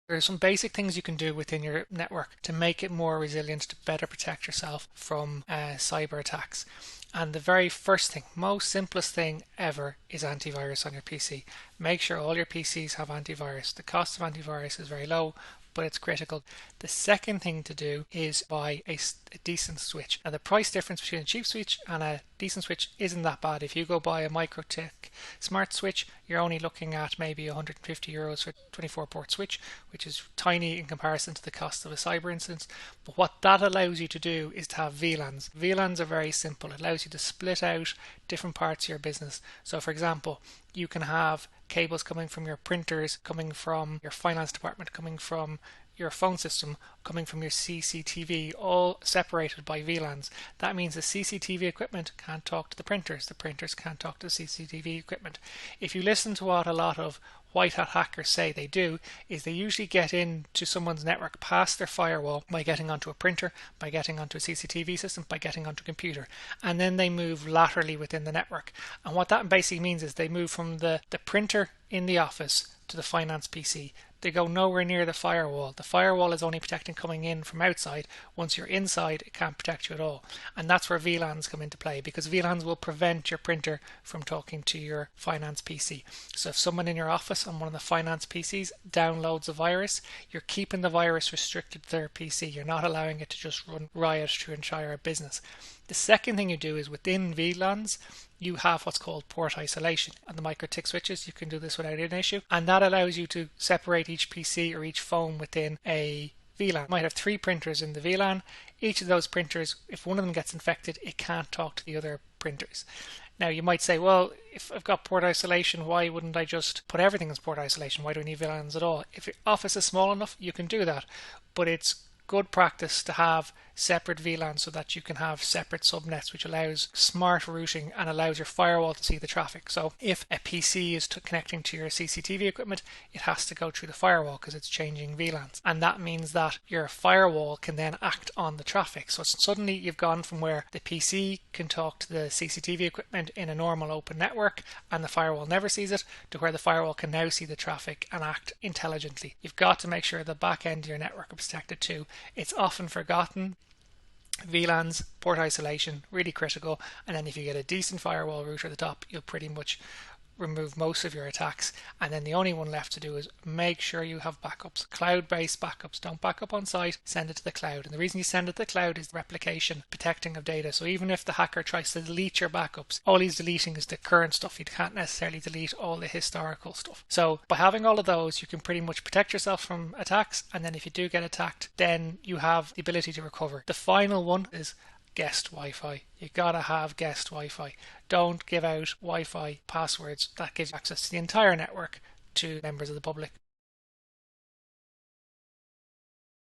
There are some basic things you can do within your network to make it more resilient, to better protect yourself from cyber attacks. And the very first thing, most simplest thing ever, is antivirus on your PC. Make sure all your PCs have antivirus. The cost of antivirus is very low, but it's critical. The second thing to do is buy a decent switch. Now the price difference between a cheap switch and a decent switch isn't that bad. If you go buy a MikroTik smart switch, you're only looking at maybe €150 for a 24 port switch, which is tiny in comparison to the cost of a cyber incident. But what that allows you to do is to have VLANs. VLANs are very simple. It allows you to split out different parts of your business. So for example, you can have cables coming from your printers, coming from your finance department, coming from your phone system, coming from your CCTV, all separated by VLANs. That means the CCTV equipment can't talk to the printers can't talk to the CCTV equipment. If you listen to what a lot of white hat hackers say they do, is they usually get into someone's network past their firewall by getting onto a printer, by getting onto a CCTV system, by getting onto a computer, and then they move laterally within the network. And what that basically means is they move from the printer in the office to the finance PC. They go nowhere near the firewall. The firewall is only protecting coming in from outside. Once you're inside, it can't protect you at all. And that's where VLANs come into play, because VLANs will prevent your printer from talking to your finance PC. So if someone in your office on one of the finance PCs downloads a virus, you're keeping the virus restricted to their PC. You're not allowing it to just run riot through entire business. The second thing you do is within VLANs, you have what's called port isolation. On the MikroTik switches, you can do this without an issue, and that allows you to separate each PC or each phone within a VLAN. You might have 3 printers in the VLAN. Each of those printers, if one of them gets infected, it can't talk to the other printers. Now you might say, well, if I've got port isolation, why wouldn't I just put everything as port isolation? Why do I need VLANs at all? If your office is small enough, you can do that, but it's good practice to have separate VLANs so that you can have separate subnets, which allows smart routing and allows your firewall to see the traffic. So if a PC is connecting to your CCTV equipment, it has to go through the firewall because it's changing VLANs. And that means that your firewall can then act on the traffic. So suddenly you've gone from where the PC can talk to the CCTV equipment in a normal open network and the firewall never sees it, to where the firewall can now see the traffic and act intelligently. You've got to make sure the back end of your network is protected too. It's often forgotten. VLANs, port isolation, really critical. And then if you get a decent firewall router at the top, you'll pretty much remove most of your attacks. And then the only one left to do is make sure you have backups, cloud-based backups. Don't back up on site, send it to the cloud. And the reason you send it to the cloud is replication, protecting of data. So even if the hacker tries to delete your backups, all he's deleting is the current stuff. He can't necessarily delete all the historical stuff. So by having all of those, you can pretty much protect yourself from attacks. And then if you do get attacked, then you have the ability to recover. The final one is guest Wi-Fi. You gotta have guest Wi-Fi. Don't give out Wi-Fi passwords. That gives access to the entire network to members of the public.